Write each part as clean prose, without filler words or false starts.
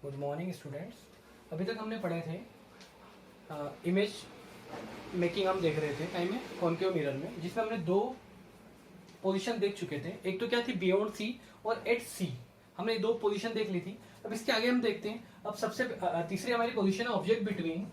Good morning students. अभी तक हमने पढ़े थे इमेज मेकिंग, हम देख रहे थे टाइम में कॉन्केव मिरर में, जिसमें हमने दो पोजीशन देख चुके थे। एक तो क्या थी, बियॉन्ड सी और एट सी। हमने दो पोजीशन देख ली थी। अब इसके आगे हम देखते हैं। अब सबसे तीसरी हमारी पोजीशन है object between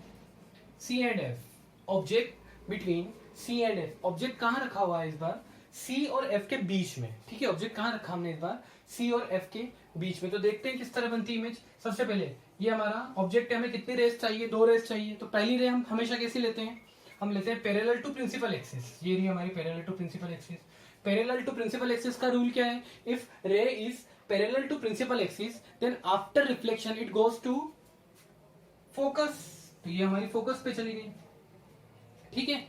C and F. Object between C and F. Object कहाँ रखा हुआ है इस बार? सी और एफ के बीच में। ठीक है, ऑब्जेक्ट कहाँ रखा हमने इस बार? सी और एफ के बीच में। तो देखते हैं किस तरह बनती है इमेज। सबसे पहले ये हमारा ऑब्जेक्ट है, हमें कितनी रेस चाहिए? दो रेस चाहिए। तो पहली रे हम हमेशा कैसी लेते हैं? हम लेते हैं पैरेलल टू प्रिंसिपल एक्सिस। ये रही हमारी parallel to principal axis. Parallel to principal axis का रूल क्या है? If ray is parallel to principal axis then after reflection it goes to focus. तो ये हमारी फोकस पे चली गई। ठीक है,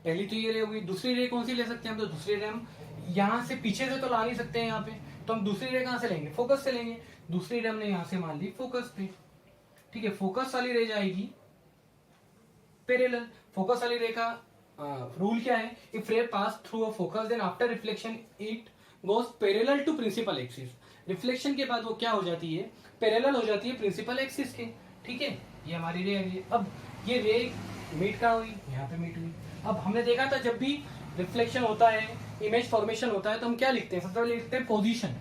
पहली तो ये रे होगी। दूसरी रे कौन सी ले सकते हैं हम? तो दूसरी रे हम यहां से पीछे से तो ला नहीं सकते हैं यहाँ पे, तो हम दूसरी रे कहां से लेंगे? फोकस से लेंगे। दूसरी रे हमने यहां से मान ली फोकस पे। ठीक है, फोकस वाली रे जाएगी पैरेलल। फोकस वाली रे का रूल क्या है? If ray pass through a focus then after reflection it goes parallel to principal axis. Reflection के बाद वो क्या हो जाती है? पैरेलल हो जाती है प्रिंसिपल एक्सिस के। ठीक है, ये हमारी रे है। अब ये रे मीट कहाँ हुई? यहाँ पे मीट हुई। अब हमने देखा था जब भी रिफ्लेक्शन होता है, इमेज फॉर्मेशन होता है, तो हम क्या लिखते हैं? सबसे पहले लिखते हैं पोजीशन।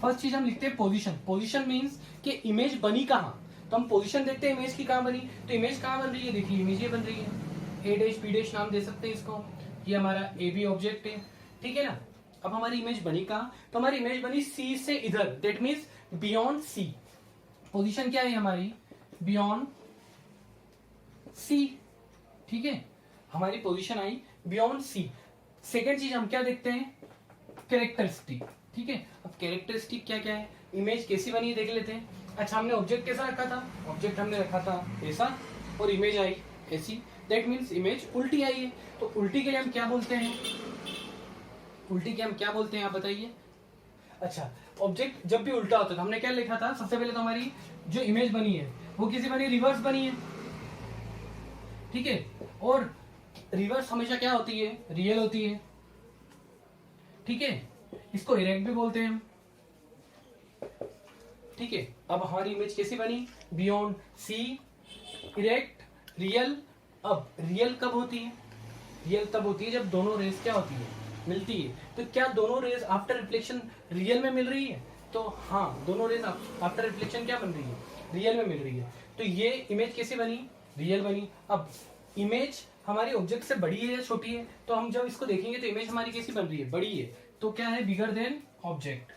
फर्स्ट चीज हम लिखते हैं पोजीशन। पोजीशन मींस कि इमेज बनी कहाँ। तो हम पोजीशन देखते हैं इमेज की कहाँ बनी। तो इमेज कहाँ बन रही है? देखिए इमेज ये बन रही है। ए डैश बी डैश नाम दे सकते हैं इसको। ये हमारा ए बी ऑब्जेक्ट है। ठीक है ना। अब हमारी इमेज बनी कहाँ? तो हमारी इमेज बनी सी से इधर, that means beyond C. Position क्या है हमारी? Beyond C. ठीक है, हमारी पोजीशन आई बियॉन्ड सी। सेकेंड चीज हम क्या देखते हैं? कैरेक्टरिस्टिक। ठीक है, अब कैरेक्टरिस्टिक क्या क्या है? इमेज कैसी बनी है देख लेते हैं। अच्छा, हमने ऑब्जेक्ट कैसा रखा था? ऑब्जेक्ट हमने रखा था ऐसा और इमेज आई ऐसी, दैट मीन्स इमेज उल्टी आई है। तो उल्टी के लिए हम क्या बोलते हैं? उल्टी के हम क्या बोलते हैं आप बताइए। अच्छा, ऑब्जेक्ट जब भी उल्टा होता है तो हमने क्या लिखा था? सबसे पहले तो हमारी जो इमेज बनी है वो किसी बनी? रिवर्स बनी है। ठीक है, और रिवर्स हमेशा क्या होती है? रियल होती है। ठीक है, इसको इरेक्ट भी बोलते हैं हम। ठीक है, अब हमारी इमेज कैसी बनी? Beyond C, erect, real. अब रियल कब होती है? रियल तब होती है जब दोनों रेस क्या होती है? मिलती है। तो क्या दोनों रेस आफ्टर रिफ्लेक्शन रियल में मिल रही है? तो हाँ, दोनों रेस आफ्टर रिफ्लेक्शन क्या बन रही है? रियल में मिल रही है। तो ये इमेज कैसी बनी? रियल बनी। अब इमेज हमारी ऑब्जेक्ट से बड़ी है या छोटी है? तो हम जब इसको देखेंगे तो इमेज हमारी कैसी बन रही है? बड़ी है। तो क्या है? Bigger than object.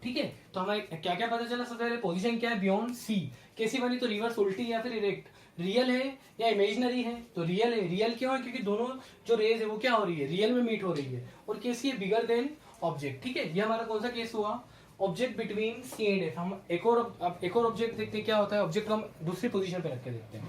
ठीक है, तो हमें क्या क्या पता चला? सबसे पहले पोजीशन क्या है? Beyond C. कैसी बनी? तो रिवर्स, उल्टी या फिर इरेक्ट। रियल है या इमेजिनरी है? तो रियल है। रियल क्यों है? क्योंकि दोनों जो रेज है वो क्या हो रही है? रियल में मीट हो रही है। और कैसी है? Bigger than object. ठीक है, ये हमारा कौन सा केस हुआ? Object between C and F. हम एक और ऑब्जेक्ट देखते हैं क्या होता है। ऑब्जेक्ट को हम दूसरी पोजीशन पे रख के देखते हैं।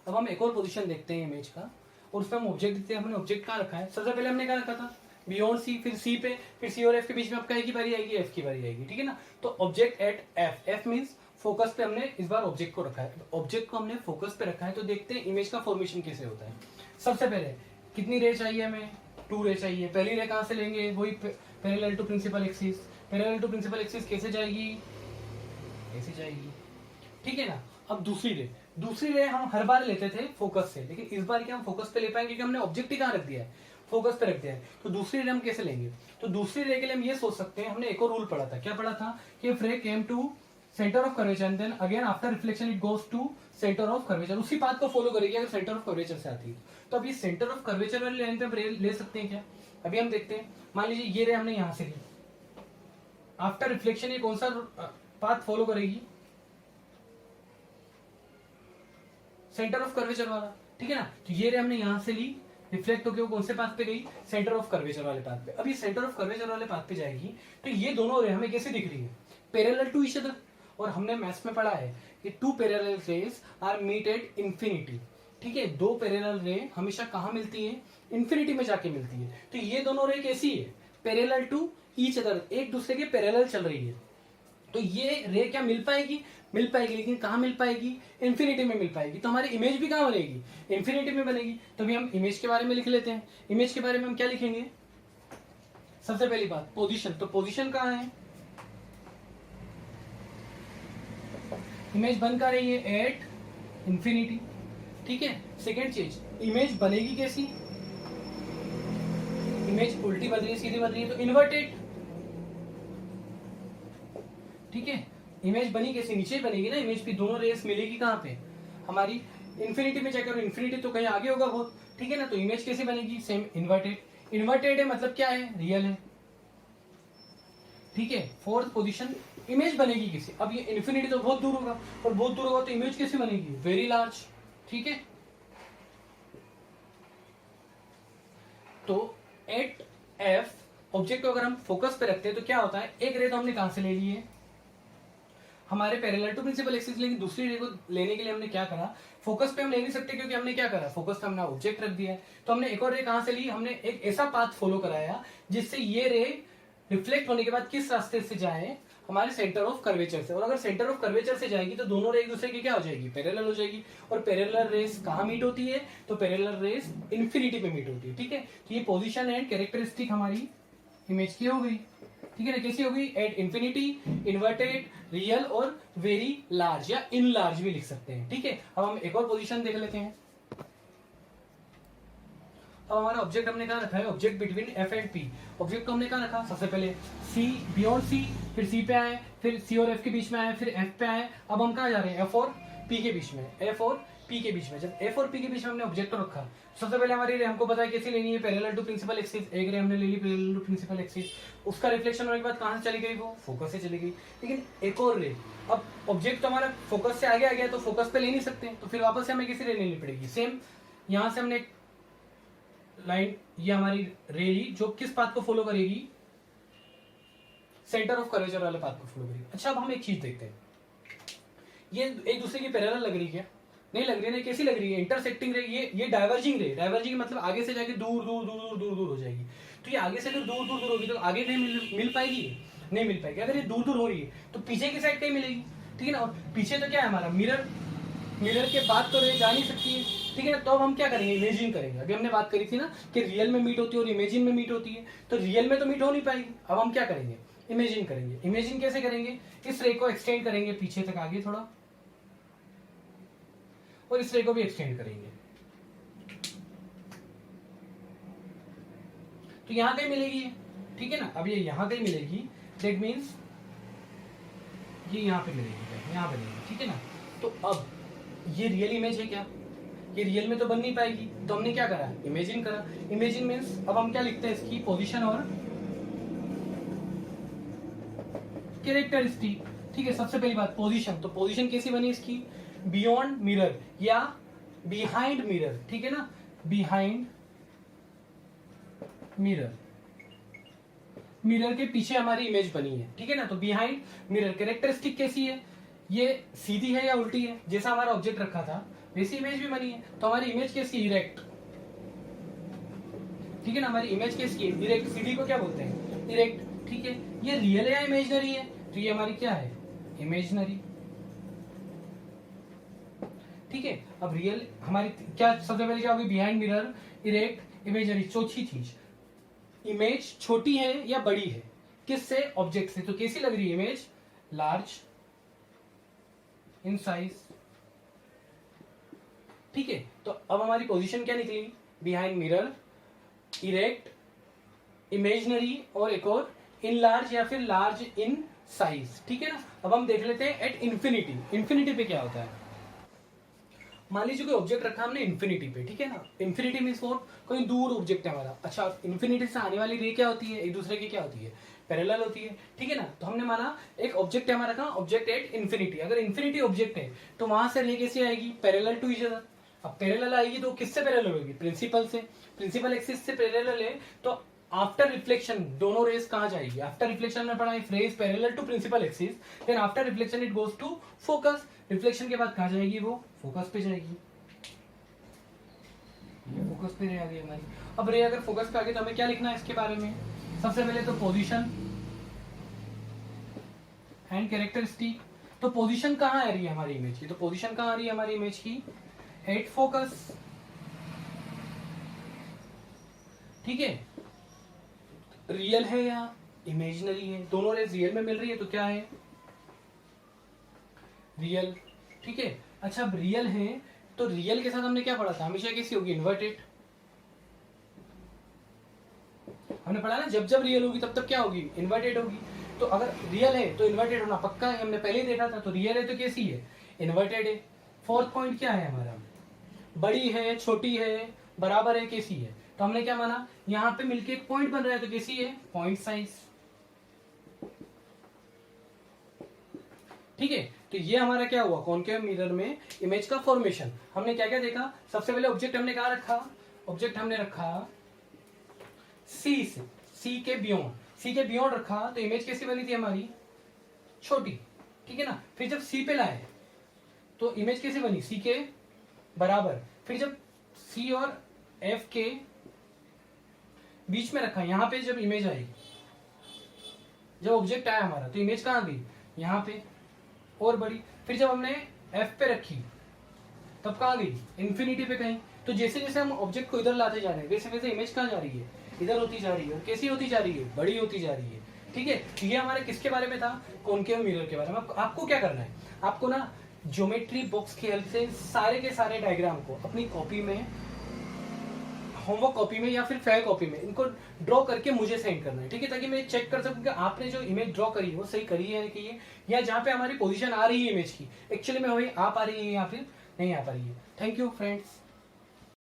अब हम एक और पोजीशन देखते हैं इमेज का, और उसमें हम ऑब्जेक्ट देखते हैं। हमने ऑब्जेक्ट कहाँ रखा है? सबसे पहले हमने क्या रखा था? बियॉन्ड सी, फिर सी पे, फिर सी और एफ के बीच में आपका एक ही बारी आएगी, एफ की बारी आएगी। ठीक है ना। तो object at F. F means focus पे हमने इस बार ऑब्जेक्ट को रखा है। ऑब्जेक्ट को हमने फोकस पे रखा है। तो देखते हैं इमेज का फॉर्मेशन कैसे होता है। सबसे पहले कितनी रे चाहिए हमें? 2 रे चाहिए। पहली रे कहाँ से लेंगे? वही parallel to principal axis. Parallel to principal axis कैसे जाएगी? ऐसे जाएगी। ठीक है ना। अब दूसरी रे हम हर बार लेते थे फोकस से, लेकिन इस बार क्या हम फोकस पे ले पाएंगे? क्योंकि हमने ऑब्जेक्ट ही कहाँ रख दिया है? फोकस पे रख दिया है। तो दूसरी रे हम कैसे लेंगे? तो दूसरी रे के लिए हम ये सोच सकते हैं, हमने एक और रूल पढ़ा था। क्या पढ़ा था? कि if ray came to centre of curvature then again after reflection it goes to centre of curvature. उसी पाथ को फॉलो करेगी अगर सेंटर ऑफ कर्वेचर से आती है। तो अभी सेंटर ऑफ कर्वेचर वाली लाइन पे हम रे ले सकते हैं क्या? अभी हम देखते हैं। मान लीजिए ये रे हमने यहां से ली, आफ्टर रिफ्लेक्शन ये कौन सा पाथ फॉलो करेगी? सेंटर ऑफ कर्वेचर वाला। ठीक है ना। तो ये रे हमने यहां से ली, रिफ्लेक्ट होकर वो कौन से पाथ पे गई? सेंटर ऑफ कर्वेचर वाले पाथ पे। अब ये सेंटर ऑफ कर्वेचर वाले पाथ पे जाएगी तो ये दोनों रे हमें कैसे दिख रही है? Parallel to each other. और हमने मैथ्स में पढ़ा है कि 2 parallel rays are meet at infinity. ठीक है, 2 पैरेलल रे हमेशा कहां मिलती है? इंफिनिटी में जाके मिलती है। तो ये दोनों रे कैसी है? पैरेलल टू ईच अदर, एक दूसरे के पैरेलल चल रही है। तो ये रे क्या मिल पाएगी, मिल पाएगी, लेकिन कहाँ मिल पाएगी, इन्फिनिटी में मिल पाएगी। तो हमारी इमेज भी कहाँ बनेगी, इन्फिनिटी में बनेगी। तो भी हम इमेज के बारे में लिख लेते हैं। इमेज के बारे में हम क्या लिखेंगे, सबसे पहली बात पोजीशन। तो पोजीशन कहाँ है, इमेज बन कर रही है एट इन्फिनिटी, ठीक है। सेकेंड चीज, इमेज बनेगी कैसी, इमेज उल्टी बन रही है सीधी बन रही है, तो इन्वर्टेड, ठीक है। इमेज बनी कैसे, नीचे बनेगी ना इमेज की, दोनों रेस मिलेगी कहाँ पे, हमारी इन्फिनिटी में जाकर। इन्फिनिटी तो कहीं आगे होगा बहुत, ठीक है ना। तो इमेज कैसे बनेगी, सेम इन्वर्टेड। इन्वर्टेड है मतलब क्या है, रियल है, ठीक है। फोर्थ पोजीशन, इमेज बनेगी कैसे, अब ये इन्फिनिटी तो बहुत दूर होगा, और बहुत दूर होगा तो इमेज कैसे बनेगी, वेरी लार्ज, ठीक है। तो एट एफ ऑब्जेक्ट को अगर हम फोकस पे रखते हैं तो क्या होता है, एक रे तो हमने कहां से ले ली है, हमारे पैरेलल टू प्रिंसिपल एक्सिस, लेकिन दूसरी रे को लेने के लिए हमने क्या करा, फोकस पे हम ले नहीं सकते क्योंकि हमने क्या करा, फोकस पे हमने ऑब्जेक्ट रख दिया है। तो हमने एक और रे कहां से ली, हमने एक ऐसा पाथ फॉलो कराया जिससे ये रे रिफ्लेक्ट होने के बाद किस रास्ते से जाए, हमारे सेंटर ऑफ कर्वेचर से। और अगर सेंटर ऑफ कर्वेचर से जाएगी तो दोनों रे एक दूसरे की क्या हो जाएगी, पैरेलल हो जाएगी। और पैरेलल रेस कहाँ मीट होती है, तो पैरेलल रेस इन्फिनिटी पे मीट होती है, ठीक है। तो ये पोजीशन एंड कैरेक्टरिस्टिक हमारी इमेज की हो गई, ठीक है ना। कैसी हो गई, एट इन्फिनिटी, इन्वर्टेड, रियल और वेरी लार्ज या इन लार्ज भी लिख सकते हैं, ठीक है। अब हम एक और पोजीशन देख लेते हैं। अब हमारा ऑब्जेक्ट हमने कहा रखा है, object between F and P. Object को हमने कहा रखा, सबसे पहले सी, बियॉन्ड सी, फिर सी पे आए, फिर सी और एफ के बीच में आए, फिर एफ पे आए। अब हम कहा जा रहे हैं, एफ और पी के बीच में, एफ और पी के बीच में। जब एफ और पी के बीच में हमने ऑब्जेक्ट रखा, सबसे पहले हमारी रे हमको पता है कैसी लेनी है, पैरेलल टू प्रिंसिपल एक्सिस। एक रे हमने ले ली पैरेलल टू प्रिंसिपल एक्सिस, उसका रिफ्लेक्शन होने के बाद कहां से चली गई, वो फोकस से चली गई। लेकिन एक और रे, अब ऑब्जेक्ट तो हमारा फोकस से आगे आ गया तो फोकस पे ले नहीं सकते, तो फिर वापस से हमें किसी रे लेनी पड़ेगी। सेम यहां से हमने लाइन, ये हमारी रे जो किस पाथ को फॉलो करेगी, सेंटर ऑफ कर्वेचर वाले पाथ को फॉलो करेगी। अच्छा अब हम एक चीज देखते हैं, ये एक दूसरे की पैरेलल लग रही है, नहीं लग रही है, कैसी लग रही है, इंटरसेक्टिंग रे, ये डाइवर्जिंग रे। डाइवर्जिंग मतलब आगे से जाके दूर दूर दूर दूर दूर दूर हो जाएगी। तो ये आगे से अगर दूर दूर दूर होगी तो आगे नहीं मिल पाएगी, नहीं मिल पाएगी। अगर ये दूर दूर हो रही है तो पीछे की साइड कहीं मिलेगी, ठीक है ना। और पीछे तो क्या है हमारा मिरर, मिरर के बाद तो रे जा नहीं सकती है, ठीक है ना। तो अब हम क्या करेंगे, इमेजिन करेंगे। अभी हमने बात करी थी ना कि रियल में मीट होती है और इमेजिन में मीट होती है, तो रियल में तो मीट हो नहीं पाएगी। अब हम क्या करेंगे, इमेजिन करेंगे। इमेजिन कैसे करेंगे, इस रे को एक्सटेंड करेंगे पीछे तक आगे थोड़ा, और इस रे को भी एक्सटेंड करेंगे, तो यहां कहीं मिलेगी, ठीक है ना। अब ये यहां कहीं मिलेगी, दैट मीन्स ये यहां पे मिलेगी, यहां पे मिलेगी, ठीक है ना। तो अब ये रियल इमेज है क्या, ये रियल में तो बन नहीं पाएगी, तो हमने क्या करा, इमेजिन करा। इमेजिन मीन्स अब हम क्या लिखते हैं, इसकी पोजीशन और कैरेक्टरिस्टिक, ठीक है। सबसे पहली बात पोजीशन, तो पोजीशन कैसी बनी इसकी, बियॉन्ड मिरर या बिहाइंड मिरर, ठीक है ना, बिहाइंड मिरर, मिरर के पीछे हमारी इमेज बनी है, ठीक है ना। तो बिहाइंड मिरर। कैरेक्टरिस्टिक कैसी है, ये सीधी है या उल्टी है, जैसा हमारा ऑब्जेक्ट रखा था वैसी इमेज भी बनी है। तो हमारी इमेज कैसी है, इरेक्ट, ठीक है ना। हमारी इमेज कैसी है, इरेक्ट। सीधी को क्या बोलते हैं, इरेक्ट, ठीक है। ये रियल है या इमेजनरी है, तो ये हमारी क्या है, इमेजनरी, ठीक है। अब रियल हमारी क्या, सबसे पहले क्या होगी, बिहाइंड मिरर, इरेक्ट, इमेजनरी। चौथी चीज, इमेज छोटी है या बड़ी है, किससे, ऑब्जेक्ट से। तो कैसी लग रही है इमेज, लार्ज इन साइज, ठीक है। तो अब हमारी पोजीशन क्या निकली, बिहाइंड मिरर, इरेक्ट, इमेजनरी, और एक और इन लार्ज या फिर लार्ज इन साइज, ठीक है ना। अब हम देख लेते हैं एट इन्फिनिटी। इन्फिनिटी पे क्या होता है, मान लीजिए कोई ऑब्जेक्ट रखा हमने इन्फिनिटी पे, ठीक है ना। इन्फिनिटी मींस फोर, कोई दूर ऑब्जेक्ट है हमारा। अच्छा इन्फिनिटी से आने वाली रे क्या होती है, एक दूसरे की क्या होती है, पैरेलल होती है, ठीक है ना। तो हमने माना एक ऑब्जेक्ट है हमारा, कहाँ, ऑब्जेक्ट एट इन्फिनिटी। अगर इन्फिनिटी ऑब्जेक्ट है तो वहां से रे कैसी आएगी, पैरेलल टू ईच अदर। अब पैरेलल आएगी तो किससे पैरेलल होगी, प्रिंसिपल से, प्रिंसिपल एक्सिस से पैरेलल है। तो आफ्टर रिफ्लेक्शन दोनों रेस कहां जाएगी, आफ्टर रिफ्लेक्शन में पढ़ा, if ray is parallel to principal axis then after reflection it goes to focus. Reflection के बाद कहां जाएगी, वो फोकस पे जाएगी, फोकस पे रे आ गई हमारी। अब रे अगर फोकस पे आ गई तो हमें क्या लिखना है इसके बारे में, सबसे पहले तो पोजीशन एंड कैरेक्टरिस्टिक। तो पोजीशन कहाँ आ रही है हमारी इमेज की, तो पोजीशन कहाँ आ रही है हमारी इमेज की, एट फोकस, ठीक है। रियल है या इमेजिनरी है, दोनों रेज रियल में मिल रही है तो क्या है, रियल, ठीक है। अच्छा अब रियल है तो रियल के साथ हमने क्या पढ़ा था, हमेशा कैसी होगी, इन्वर्टेड। हमने पढ़ा ना जब जब रियल होगी तब तब क्या होगी, इन्वर्टेड होगी। तो अगर रियल है तो इन्वर्टेड होना पक्का है, हमने पहले ही देखा था। तो रियल है तो कैसी है, इन्वर्टेड है। फोर्थ पॉइंट क्या है हमारा, बड़ी है, छोटी है, बराबर है, कैसी है। तो हमने क्या माना, यहाँ पे मिलके एक पॉइंट बन रहा है तो कैसी है, पॉइंट साइज, ठीक है। तो ये हमारा क्या हुआ, कॉनकेव मिरर में इमेज का फॉर्मेशन। हमने क्या क्या देखा, सबसे पहले ऑब्जेक्ट हमने कहा रखा, ऑब्जेक्ट हमने रखा सी से, सी के बियॉन्ड, सी के बियॉन्ड रखा तो इमेज कैसी बनी थी हमारी, छोटी, ठीक है ना। फिर जब सी पे लाए तो इमेज कैसी बनी, सी के बराबर। फिर जब सी और एफ के बीच में रखा, यहां पे जब इमेज आई, जब ऑब्जेक्ट आया हमारा तो इमेज कहां गई, यहां पे और बड़ी। फिर जब हमने एफ पे रखी तब कहां गई, इन्फिनिटी पे कहीं। तो जैसे जैसे हम ऑब्जेक्ट को इधर लाते जा रहे हैं वैसे वैसे इमेज कहां जा रही है, इधर होती जा रही है। और कैसी होती जा रही है, बड़ी होती जा रही है, ठीक है। ये हमारे किसके बारे में था, कॉनकेव मिरर के बारे में। आपको क्या करना है, आपको ना ज्योमेट्री बॉक्स की हेल्प से सारे के सारे डायग्राम को अपनी कॉपी में, होमवर्क कॉपी में या फिर फेयर कॉपी में इनको ड्रॉ करके मुझे सेंड करना है, ठीक है। ताकि मैं चेक कर सकूं कि आपने जो इमेज ड्रॉ करी है वो सही करी है कि ये, या जहाँ पे हमारी पोजीशन आ रही है इमेज की एक्चुअली में वही आ पा रही है या फिर नहीं आ पा रही है। Thank you friends.